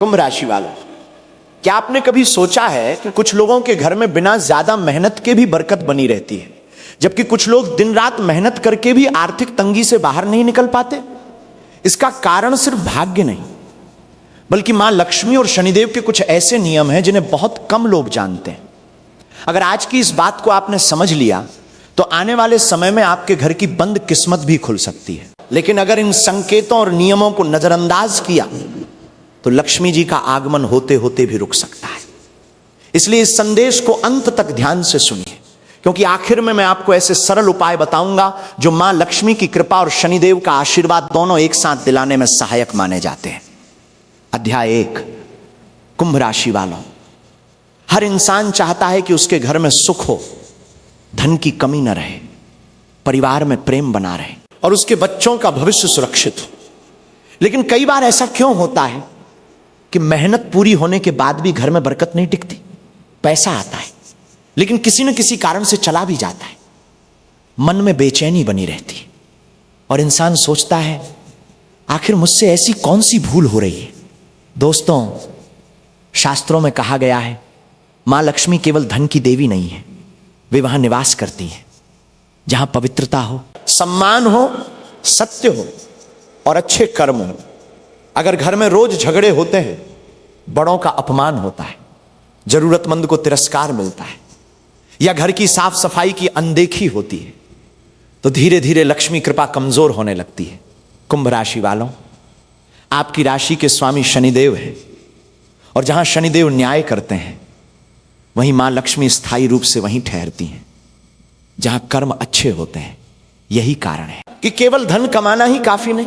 कुंभ राशि वालों, क्या आपने कभी सोचा है कि कुछ लोगों के घर में बिना ज्यादा मेहनत के भी बरकत बनी रहती है, जबकि कुछ लोग दिन रात मेहनत करके भी आर्थिक तंगी से बाहर नहीं निकल पाते? इसका कारण सिर्फ भाग्य नहीं, बल्कि मां लक्ष्मी और शनिदेव के कुछ ऐसे नियम हैं जिन्हें बहुत कम लोग जानते हैं। अगर आज की इस बात को आपने समझ लिया तो आने वाले समय में आपके घर की बंद किस्मत भी खुल सकती है। लेकिन अगर इन संकेतों और नियमों को नजरअंदाज किया तो लक्ष्मी जी का आगमन होते होते भी रुक सकता है। इसलिए इस संदेश को अंत तक ध्यान से सुनिए, क्योंकि आखिर में मैं आपको ऐसे सरल उपाय बताऊंगा जो मां लक्ष्मी की कृपा और शनिदेव का आशीर्वाद दोनों एक साथ दिलाने में सहायक माने जाते हैं। अध्याय 1, कुंभ राशि वालों, हर इंसान चाहता है कि उसके घर में सुख हो, धन की कमी न रहे, परिवार में प्रेम बना रहे और उसके बच्चों का भविष्य सुरक्षित हो। लेकिन कई बार ऐसा क्यों होता है कि मेहनत पूरी होने के बाद भी घर में बरकत नहीं टिकती? पैसा आता है लेकिन किसी न किसी कारण से चला भी जाता है, मन में बेचैनी बनी रहती है और इंसान सोचता है आखिर मुझसे ऐसी कौन सी भूल हो रही है। दोस्तों, शास्त्रों में कहा गया है मां लक्ष्मी केवल धन की देवी नहीं है, वे वहां निवास करती हैं जहां पवित्रता हो, सम्मान हो, सत्य हो और अच्छे कर्म हो। अगर घर में रोज झगड़े होते हैं, बड़ों का अपमान होता है, जरूरतमंद को तिरस्कार मिलता है या घर की साफ सफाई की अनदेखी होती है, तो धीरे धीरे लक्ष्मी कृपा कमजोर होने लगती है। कुंभ राशि वालों, आपकी राशि के स्वामी शनिदेव है और जहां शनिदेव न्याय करते हैं वहीं मां लक्ष्मी स्थायी रूप से वहीं ठहरती हैं जहां कर्म अच्छे होते हैं। यही कारण है कि केवल धन कमाना ही काफी नहीं,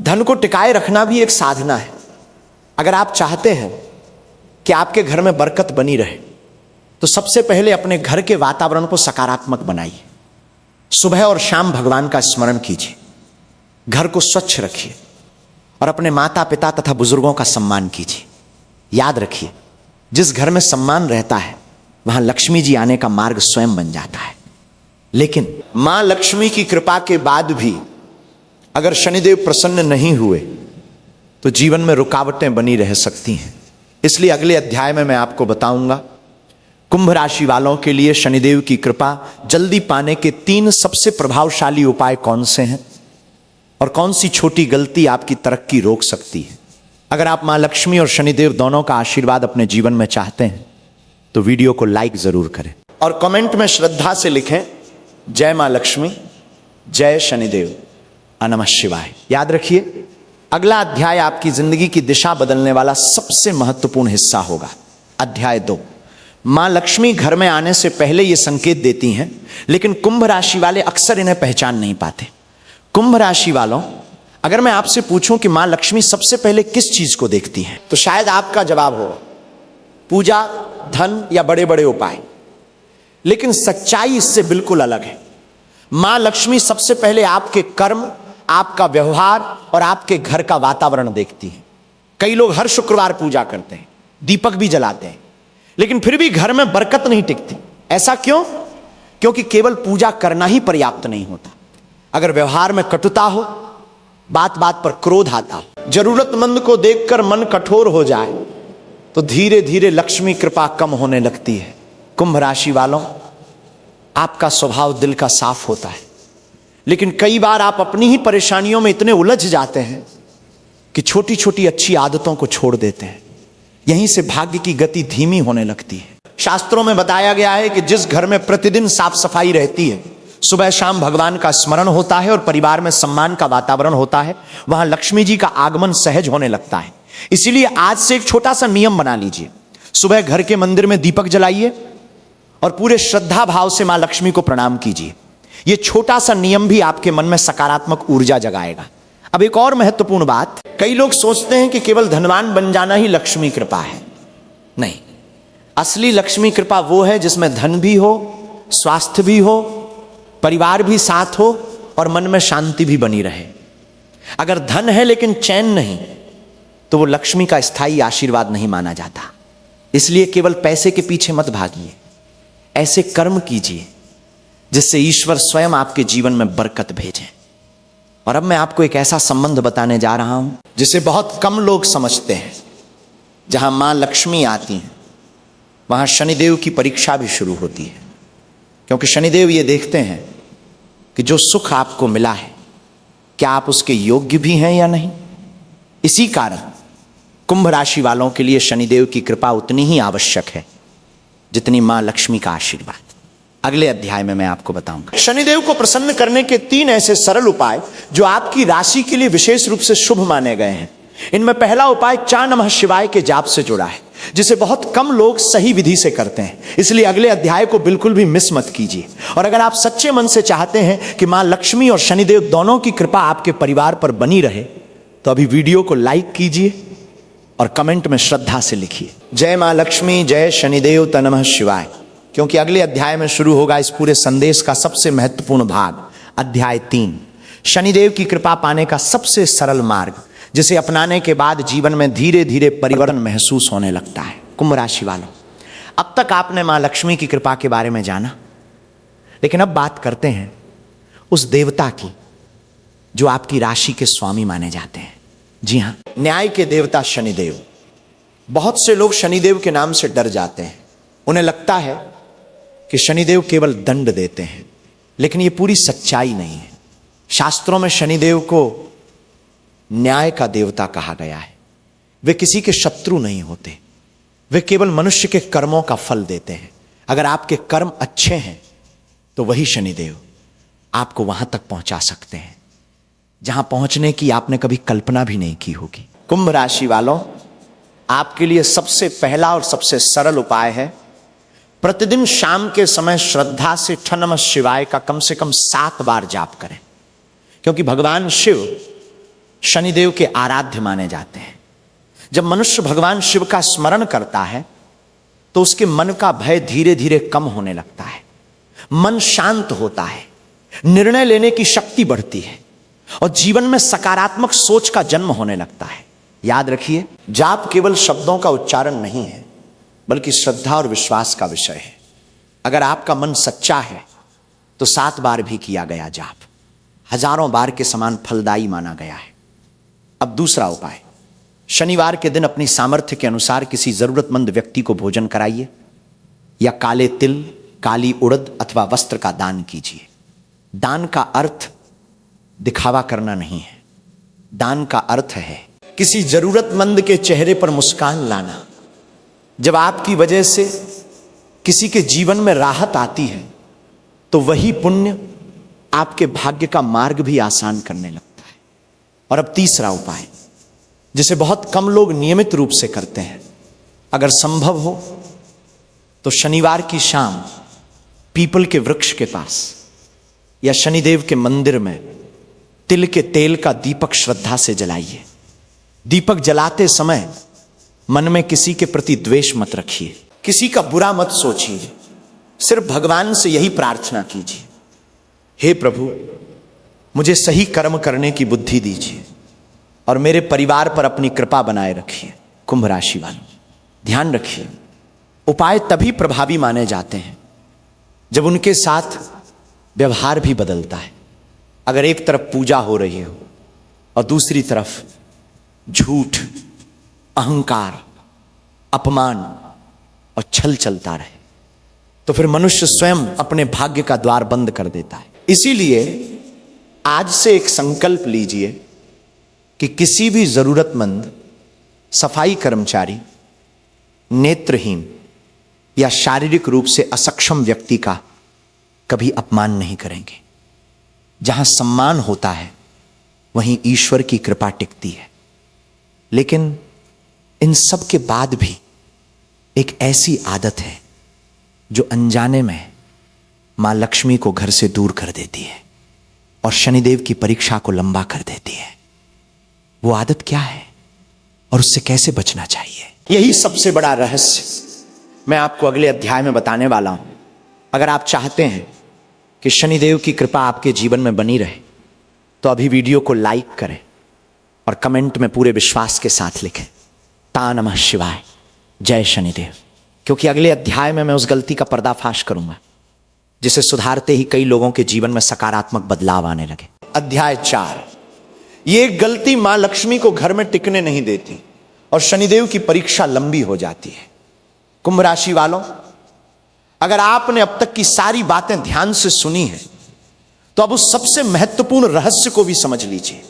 धन को टिकाए रखना भी एक साधना है। अगर आप चाहते हैं कि आपके घर में बरकत बनी रहे तो सबसे पहले अपने घर के वातावरण को सकारात्मक बनाइए। सुबह और शाम भगवान का स्मरण कीजिए, घर को स्वच्छ रखिए और अपने माता पिता तथा बुजुर्गों का सम्मान कीजिए। याद रखिए, जिस घर में सम्मान रहता है वहां लक्ष्मी जी आने का मार्ग स्वयं बन जाता है। लेकिन मां लक्ष्मी की कृपा के बाद भी अगर शनिदेव प्रसन्न नहीं हुए तो जीवन में रुकावटें बनी रह सकती हैं। इसलिए अगले अध्याय में मैं आपको बताऊंगा कुंभ राशि वालों के लिए शनिदेव की कृपा जल्दी पाने के 3 सबसे प्रभावशाली उपाय कौन से हैं और कौन सी छोटी गलती आपकी तरक्की रोक सकती है। अगर आप मां लक्ष्मी और शनिदेव दोनों का आशीर्वाद अपने जीवन में चाहते हैं तो वीडियो को लाइक जरूर करें और कमेंट में श्रद्धा से लिखें, जय मां लक्ष्मी, जय शनिदेव, नमः शिवाय। याद रखिए, अगला अध्याय आपकी जिंदगी की दिशा बदलने वाला सबसे महत्वपूर्ण हिस्सा होगा। अध्याय 2, मां लक्ष्मी घर में आने से पहले ये संकेत देती हैं, लेकिन कुंभ राशि वाले अक्सर इन्हें पहचान नहीं पाते। कुंभ राशि वालों, अगर मैं आपसे पूछूं कि मां लक्ष्मी सबसे पहले किस चीज को देखती हैं तो शायद आपका जवाब हो पूजा, धन या बड़े बड़े उपाय। लेकिन सच्चाई इससे बिल्कुल अलग है। मां लक्ष्मी सबसे पहले आपके कर्म, आपका व्यवहार और आपके घर का वातावरण देखती है। कई लोग हर शुक्रवार पूजा करते हैं, दीपक भी जलाते हैं, लेकिन फिर भी घर में बरकत नहीं टिकती। ऐसा क्यों? क्योंकि केवल पूजा करना ही पर्याप्त नहीं होता। अगर व्यवहार में कटुता हो, बात बात पर क्रोध आता हो, जरूरतमंद को देखकर मन कठोर हो जाए तो धीरे धीरे लक्ष्मी कृपा कम होने लगती है। कुंभ राशि वालों, आपका स्वभाव दिल का साफ होता है, लेकिन कई बार आप अपनी ही परेशानियों में इतने उलझ जाते हैं कि छोटी छोटी अच्छी आदतों को छोड़ देते हैं। यहीं से भाग्य की गति धीमी होने लगती है। शास्त्रों में बताया गया है कि जिस घर में प्रतिदिन साफ सफाई रहती है, सुबह शाम भगवान का स्मरण होता है और परिवार में सम्मान का वातावरण होता है, वहां लक्ष्मी जी का आगमन सहज होने लगता है। इसीलिए आज से एक छोटा सा नियम बना लीजिए। सुबह घर के मंदिर में दीपक जलाइए और पूरे श्रद्धा भाव से मां लक्ष्मी को प्रणाम कीजिए। यह छोटा सा नियम भी आपके मन में सकारात्मक ऊर्जा जगाएगा। अब एक और महत्वपूर्ण बात, कई लोग सोचते हैं कि केवल धनवान बन जाना ही लक्ष्मी कृपा है। नहीं, असली लक्ष्मी कृपा वो है जिसमें धन भी हो, स्वास्थ्य भी हो, परिवार भी साथ हो और मन में शांति भी बनी रहे। अगर धन है लेकिन चैन नहीं तो वो लक्ष्मी का स्थायी आशीर्वाद नहीं माना जाता। इसलिए केवल पैसे के पीछे मत भागिए, ऐसे कर्म कीजिए जिससे ईश्वर स्वयं आपके जीवन में बरकत भेजे। और अब मैं आपको एक ऐसा संबंध बताने जा रहा हूं जिसे बहुत कम लोग समझते हैं। जहां मां लक्ष्मी आती हैं वहां शनिदेव की परीक्षा भी शुरू होती है, क्योंकि शनिदेव ये देखते हैं कि जो सुख आपको मिला है क्या आप उसके योग्य भी हैं या नहीं। इसी कारण कुंभ राशि वालों के लिए शनिदेव की कृपा उतनी ही आवश्यक है जितनी मां लक्ष्मी का आशीर्वाद। अगले अध्याय में मैं आपको बताऊंगा शनिदेव को प्रसन्न करने के 3 ऐसे सरल उपाय जो आपकी राशि के लिए विशेष रूप से शुभ माने गए हैं। इनमें पहला उपाय 4 नमः शिवाय के जाप से जुड़ा है, जिसे बहुत कम लोग सही विधि से करते हैं, इसलिए अगले अध्याय को बिल्कुल भी मिस मत कीजिए। और अगर आप सच्चे मन से चाहते हैं कि मां लक्ष्मी और शनिदेव दोनों की कृपा आपके परिवार पर बनी रहे तो अभी वीडियो को लाइक कीजिए और कमेंट में श्रद्धा से लिखिए जय मां लक्ष्मी, जय शनिदेव नमः शिवाय, क्योंकि अगले अध्याय में शुरू होगा इस पूरे संदेश का सबसे महत्वपूर्ण भाग, अध्याय 3, शनिदेव की कृपा पाने का सबसे सरल मार्ग, जिसे अपनाने के बाद जीवन में धीरे धीरे परिवर्तन महसूस होने लगता है। कुंभ राशि वालों, अब तक आपने मां लक्ष्मी की कृपा के बारे में जाना, लेकिन अब बात करते हैं उस देवता की जो आपकी राशि के स्वामी माने जाते हैं। जी हां, न्याय के देवता शनिदेव। बहुत से लोग शनिदेव के नाम से डर जाते हैं, उन्हें लगता है कि शनिदेव केवल दंड देते हैं, लेकिन यह पूरी सच्चाई नहीं है। शास्त्रों में शनिदेव को न्याय का देवता कहा गया है। वे किसी के शत्रु नहीं होते, वे केवल मनुष्य के कर्मों का फल देते हैं। अगर आपके कर्म अच्छे हैं तो वही शनिदेव आपको वहां तक पहुंचा सकते हैं जहां पहुंचने की आपने कभी कल्पना भी नहीं की होगी। कुंभ राशि वालों, आपके लिए सबसे पहला और सबसे सरल उपाय है प्रतिदिन शाम के समय श्रद्धा से 8 नमः शिवाय का कम से कम 7 बार जाप करें, क्योंकि भगवान शिव शनिदेव के आराध्य माने जाते हैं। जब मनुष्य भगवान शिव का स्मरण करता है तो उसके मन का भय धीरे धीरे कम होने लगता है, मन शांत होता है, निर्णय लेने की शक्ति बढ़ती है और जीवन में सकारात्मक सोच का जन्म होने लगता है। याद रखिए, जाप केवल शब्दों का उच्चारण नहीं है, बल्कि श्रद्धा और विश्वास का विषय है। अगर आपका मन सच्चा है तो 7 बार भी किया गया जाप हजारों बार के समान फलदायी माना गया है। अब दूसरा उपाय, शनिवार के दिन अपनी सामर्थ्य के अनुसार किसी जरूरतमंद व्यक्ति को भोजन कराइए या काले तिल, काली उड़द अथवा वस्त्र का दान कीजिए। दान का अर्थ दिखावा करना नहीं है, दान का अर्थ है किसी जरूरतमंद के चेहरे पर मुस्कान लाना। जब आपकी वजह से किसी के जीवन में राहत आती है तो वही पुण्य आपके भाग्य का मार्ग भी आसान करने लगता है। और अब तीसरा उपाय, जिसे बहुत कम लोग नियमित रूप से करते हैं, अगर संभव हो तो शनिवार की शाम पीपल के वृक्ष के पास या शनिदेव के मंदिर में तिल के तेल का दीपक श्रद्धा से जलाइए। दीपक जलाते समय मन में किसी के प्रति द्वेष मत रखिए, किसी का बुरा मत सोचिए, सिर्फ भगवान से यही प्रार्थना कीजिए, हे प्रभु मुझे सही कर्म करने की बुद्धि दीजिए और मेरे परिवार पर अपनी कृपा बनाए रखिए। कुंभ राशि वालों, ध्यान रखिए, उपाय तभी प्रभावी माने जाते हैं जब उनके साथ व्यवहार भी बदलता है। अगर एक तरफ पूजा हो रही हो और दूसरी तरफ झूठ, अहंकार, अपमान और छल चलता रहे तो फिर मनुष्य स्वयं अपने भाग्य का द्वार बंद कर देता है। इसीलिए आज से एक संकल्प लीजिए कि किसी भी जरूरतमंद, सफाई कर्मचारी, नेत्रहीन या शारीरिक रूप से असक्षम व्यक्ति का कभी अपमान नहीं करेंगे। जहां सम्मान होता है वहीं ईश्वर की कृपा टिकती है। लेकिन इन सब के बाद भी एक ऐसी आदत है जो अनजाने में मां लक्ष्मी को घर से दूर कर देती है और शनिदेव की परीक्षा को लंबा कर देती है। वो आदत क्या है और उससे कैसे बचना चाहिए, यही सबसे बड़ा रहस्य मैं आपको अगले अध्याय में बताने वाला हूं। अगर आप चाहते हैं कि शनिदेव की कृपा आपके जीवन में बनी रहे तो अभी वीडियो को लाइक करें और कमेंट में पूरे विश्वास के साथ लिखें ता नमः शिवाय, जय शनिदेव, क्योंकि अगले अध्याय में मैं उस गलती का पर्दाफाश करूंगा जिसे सुधारते ही कई लोगों के जीवन में सकारात्मक बदलाव आने लगे। अध्याय 4, ये गलती मां लक्ष्मी को घर में टिकने नहीं देती और शनिदेव की परीक्षा लंबी हो जाती है। कुंभ राशि वालों, अगर आपने अब तक की सारी बातें ध्यान से सुनी हैं तो अब उस सबसे महत्वपूर्ण रहस्य को भी समझ लीजिए,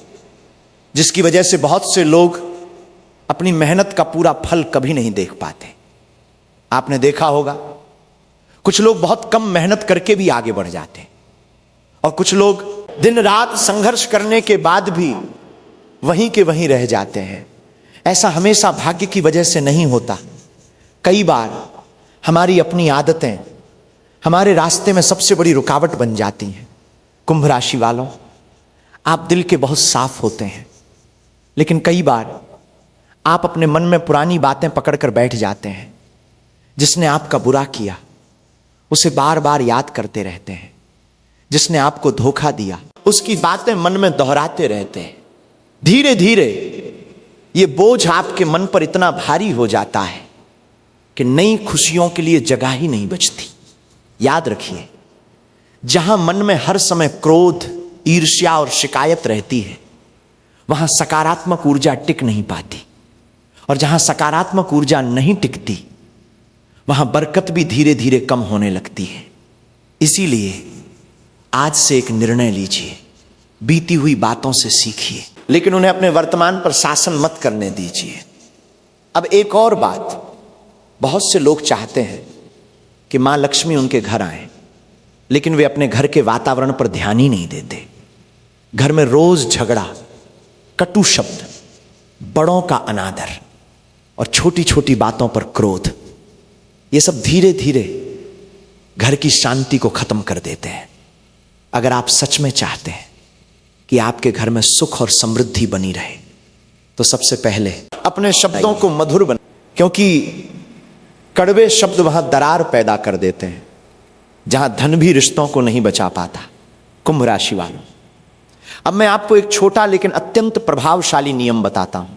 जिसकी वजह से बहुत से लोग अपनी मेहनत का पूरा फल कभी नहीं देख पाते। आपने देखा होगा कुछ लोग बहुत कम मेहनत करके भी आगे बढ़ जाते हैं, और कुछ लोग दिन रात संघर्ष करने के बाद भी वहीं के वहीं रह जाते हैं। ऐसा हमेशा भाग्य की वजह से नहीं होता। कई बार हमारी अपनी आदतें हमारे रास्ते में सबसे बड़ी रुकावट बन जाती हैं। कुंभ राशि वालों, आप दिल के बहुत साफ होते हैं, लेकिन कई बार आप अपने मन में पुरानी बातें पकड़कर बैठ जाते हैं। जिसने आपका बुरा किया उसे बार बार याद करते रहते हैं। जिसने आपको धोखा दिया उसकी बातें मन में दोहराते रहते हैं। धीरे धीरे ये बोझ आपके मन पर इतना भारी हो जाता है कि नई खुशियों के लिए जगह ही नहीं बचती। याद रखिए, जहां मन में हर समय क्रोध, ईर्ष्या और शिकायत रहती है, वहां सकारात्मक ऊर्जा टिक नहीं पाती, और जहां सकारात्मक ऊर्जा नहीं टिकती वहां बरकत भी धीरे धीरे कम होने लगती है। इसीलिए आज से एक निर्णय लीजिए, बीती हुई बातों से सीखिए, लेकिन उन्हें अपने वर्तमान पर शासन मत करने दीजिए। अब एक और बात, बहुत से लोग चाहते हैं कि मां लक्ष्मी उनके घर आए, लेकिन वे अपने घर के वातावरण पर ध्यान ही नहीं देते। घर में रोज झगड़ा, कटु शब्द, बड़ों का अनादर और छोटी छोटी बातों पर क्रोध, ये सब धीरे धीरे घर की शांति को खत्म कर देते हैं। अगर आप सच में चाहते हैं कि आपके घर में सुख और समृद्धि बनी रहे तो सबसे पहले अपने शब्दों को मधुर बना, क्योंकि कड़वे शब्द वहां दरार पैदा कर देते हैं, जहां धन भी रिश्तों को नहीं बचा पाता। कुंभ राशि वालों, अब मैं आपको एक छोटा लेकिन अत्यंत प्रभावशाली नियम बताता हूं।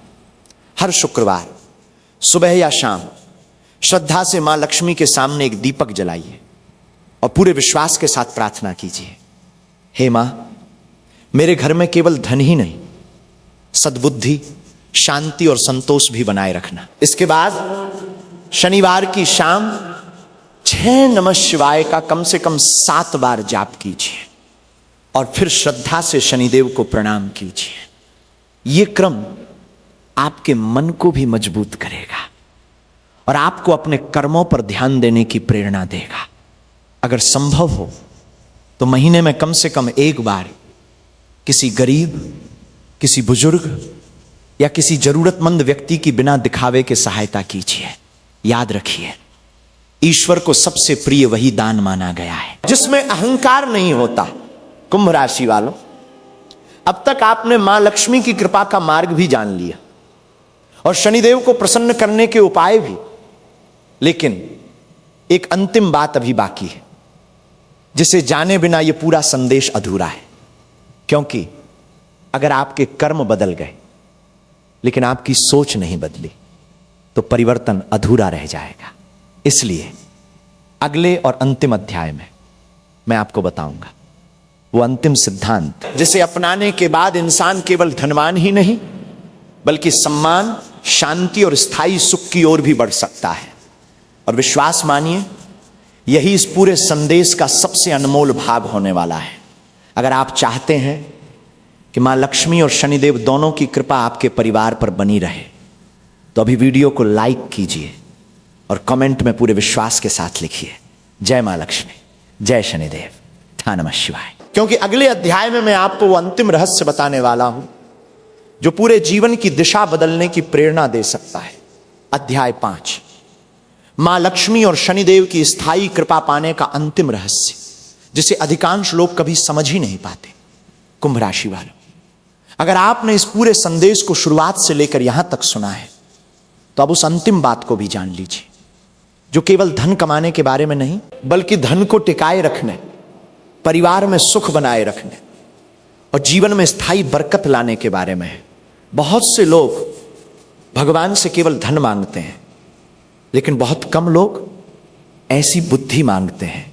हर शुक्रवार सुबह या शाम श्रद्धा से मां लक्ष्मी के सामने एक दीपक जलाइए और पूरे विश्वास के साथ प्रार्थना कीजिए, हे मां, मेरे घर में केवल धन ही नहीं, सद्बुद्धि, शांति और संतोष भी बनाए रखना। इसके बाद शनिवार की शाम 6 नमः शिवाय का कम से कम 7 बार जाप कीजिए और फिर श्रद्धा से शनिदेव को प्रणाम कीजिए। यह क्रम आपके मन को भी मजबूत करेगा और आपको अपने कर्मों पर ध्यान देने की प्रेरणा देगा। अगर संभव हो तो महीने में कम से कम एक बार किसी गरीब, किसी बुजुर्ग या किसी जरूरतमंद व्यक्ति की बिना दिखावे के सहायता कीजिए। याद रखिए, ईश्वर को सबसे प्रिय वही दान माना गया है जिसमें अहंकार नहीं होता। कुंभ राशि वालों, अब तक आपने मां लक्ष्मी की कृपा का मार्ग भी जान लिया और शनिदेव को प्रसन्न करने के उपाय भी, लेकिन एक अंतिम बात अभी बाकी है जिसे जाने बिना यह पूरा संदेश अधूरा है। क्योंकि अगर आपके कर्म बदल गए लेकिन आपकी सोच नहीं बदली तो परिवर्तन अधूरा रह जाएगा। इसलिए अगले और अंतिम अध्याय में मैं आपको बताऊंगा वो अंतिम सिद्धांत जिसे अपनाने के बाद इंसान केवल धनवान ही नहीं बल्कि सम्मान, शांति और स्थायी सुख की ओर भी बढ़ सकता है। और विश्वास मानिए, यही इस पूरे संदेश का सबसे अनमोल भाग होने वाला है। अगर आप चाहते हैं कि मां लक्ष्मी और शनिदेव दोनों की कृपा आपके परिवार पर बनी रहे तो अभी वीडियो को लाइक कीजिए और कमेंट में पूरे विश्वास के साथ लिखिए, जय मां लक्ष्मी, जय शनिदेव, था नमः शिवाय। क्योंकि अगले अध्याय में मैं आपको वो अंतिम रहस्य बताने वाला हूं जो पूरे जीवन की दिशा बदलने की प्रेरणा दे सकता है। अध्याय 5, मां लक्ष्मी और शनिदेव की स्थायी कृपा पाने का अंतिम रहस्य, जिसे अधिकांश लोग कभी समझ ही नहीं पाते। कुंभ राशि वालों, अगर आपने इस पूरे संदेश को शुरुआत से लेकर यहां तक सुना है तो अब उस अंतिम बात को भी जान लीजिए जो केवल धन कमाने के बारे में नहीं बल्कि धन को टिकाए रखने, परिवार में सुख बनाए रखने और जीवन में स्थायी बरकत लाने के बारे में है। बहुत से लोग भगवान से केवल धन मांगते हैं, लेकिन बहुत कम लोग ऐसी बुद्धि मांगते हैं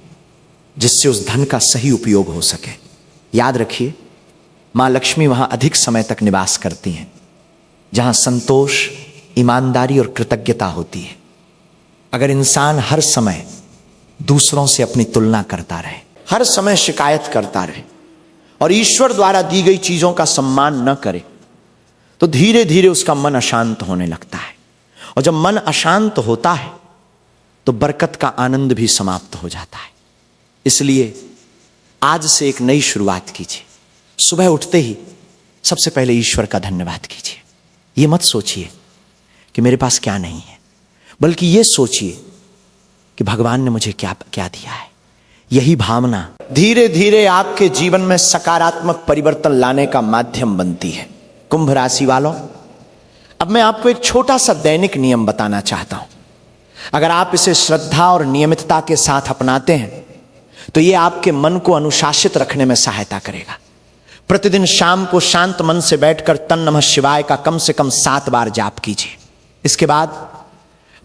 जिससे उस धन का सही उपयोग हो सके। याद रखिए, मां लक्ष्मी वहां अधिक समय तक निवास करती हैं जहां संतोष, ईमानदारी और कृतज्ञता होती है। अगर इंसान हर समय दूसरों से अपनी तुलना करता रहे, हर समय शिकायत करता रहे और ईश्वर द्वारा दी गई चीजों का सम्मान न करे, तो धीरे धीरे उसका मन अशांत होने लगता है। और जब मन अशांत होता है तो बरकत का आनंद भी समाप्त हो जाता है। इसलिए आज से एक नई शुरुआत कीजिए। सुबह उठते ही सबसे पहले ईश्वर का धन्यवाद कीजिए। ये मत सोचिए कि मेरे पास क्या नहीं है, बल्कि ये सोचिए कि भगवान ने मुझे क्या क्या दिया है। यही भावना धीरे धीरे आपके जीवन में सकारात्मक परिवर्तन लाने का माध्यम बनती है। कुंभ राशि वालों, अब मैं आपको एक छोटा सा दैनिक नियम बताना चाहता हूं। अगर आप इसे श्रद्धा और नियमितता के साथ अपनाते हैं तो यह आपके मन को अनुशासित रखने में सहायता करेगा। प्रतिदिन शाम को शांत मन से बैठकर तन नमः शिवाय का कम से कम 7 बार जाप कीजिए। इसके बाद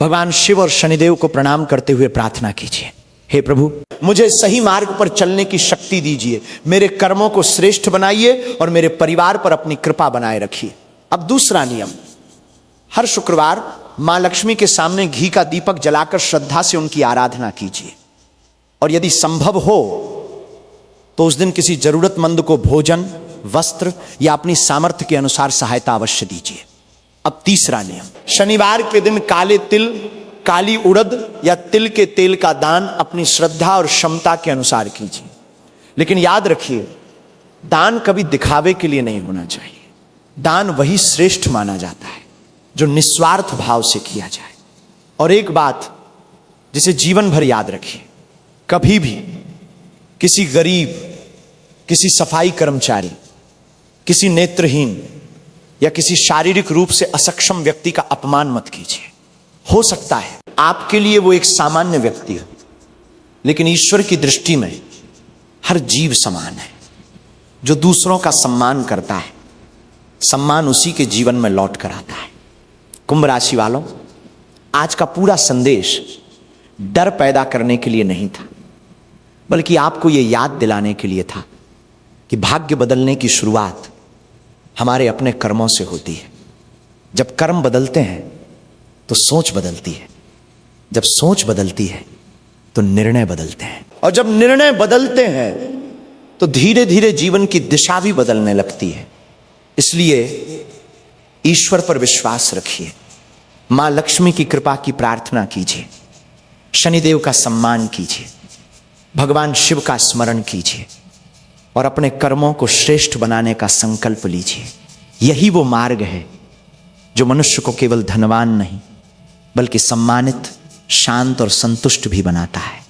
भगवान शिव और शनिदेव को प्रणाम करते हुए प्रार्थना कीजिए, हे प्रभु, मुझे सही मार्ग पर चलने की शक्ति दीजिए, मेरे कर्मों को श्रेष्ठ बनाइए और मेरे परिवार पर अपनी कृपा बनाए रखिए। अब दूसरा नियम, हर शुक्रवार मां लक्ष्मी के सामने घी का दीपक जलाकर श्रद्धा से उनकी आराधना कीजिए और यदि संभव हो तो उस दिन किसी जरूरतमंद को भोजन, वस्त्र या अपनी सामर्थ्य के अनुसार सहायता अवश्य दीजिए। अब तीसरा नियम, शनिवार के दिन काले तिल, काली उड़द या तिल के तेल का दान अपनी श्रद्धा और क्षमता के अनुसार कीजिए। लेकिन याद रखिए, दान कभी दिखावे के लिए नहीं होना चाहिए। दान वही श्रेष्ठ माना जाता है जो निस्वार्थ भाव से किया जाए। और एक बात जिसे जीवन भर याद रखिए, कभी भी किसी गरीब, किसी सफाई कर्मचारी, किसी नेत्रहीन या किसी शारीरिक रूप से असक्षम व्यक्ति का अपमान मत कीजिए। हो सकता है आपके लिए वो एक सामान्य व्यक्ति हो, लेकिन ईश्वर की दृष्टि में हर जीव समान है। जो दूसरों का सम्मान करता है, सम्मान उसी के जीवन में लौट कर आता है। कुंभ राशि वालों, आज का पूरा संदेश डर पैदा करने के लिए नहीं था, बल्कि आपको यह याद दिलाने के लिए था कि भाग्य बदलने की शुरुआत हमारे अपने कर्मों से होती है। जब कर्म बदलते हैं तो सोच बदलती है, जब सोच बदलती है तो निर्णय बदलते हैं, और जब निर्णय बदलते हैं तो धीरे धीरे जीवन की दिशा भी बदलने लगती है। इसलिए ईश्वर पर विश्वास रखिए, मां लक्ष्मी की कृपा की प्रार्थना कीजिए, शनिदेव का सम्मान कीजिए, भगवान शिव का स्मरण कीजिए और अपने कर्मों को श्रेष्ठ बनाने का संकल्प लीजिए। यही वो मार्ग है जो मनुष्य को केवल धनवान नहीं बल्कि सम्मानित, शांत और संतुष्ट भी बनाता है।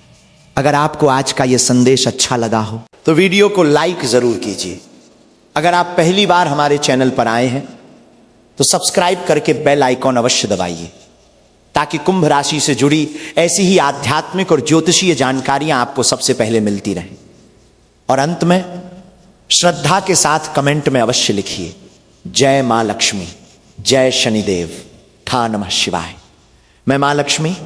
अगर आपको आज का यह संदेश अच्छा लगा हो तो वीडियो को लाइक जरूर कीजिए। अगर आप पहली बार हमारे चैनल पर आए हैं तो सब्सक्राइब करके बेल आइकॉन अवश्य दबाइए, ताकि कुंभ राशि से जुड़ी ऐसी ही आध्यात्मिक और ज्योतिषीय जानकारियां आपको सबसे पहले मिलती रहें। और अंत में श्रद्धा के साथ कमेंट में अवश्य लिखिए, जय मां लक्ष्मी, जय शनिदेव, ठा नमः शिवाय। मैं मां लक्ष्मी,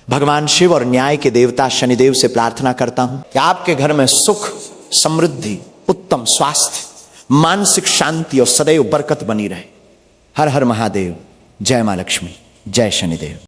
भगवान शिव और न्याय के देवता शनिदेव से प्रार्थना करता हूं कि आपके घर में सुख, समृद्धि, उत्तम स्वास्थ्य, मानसिक शांति और सदैव बरकत बनी रहे। हर हर महादेव। जय मां लक्ष्मी, जय शनिदेव।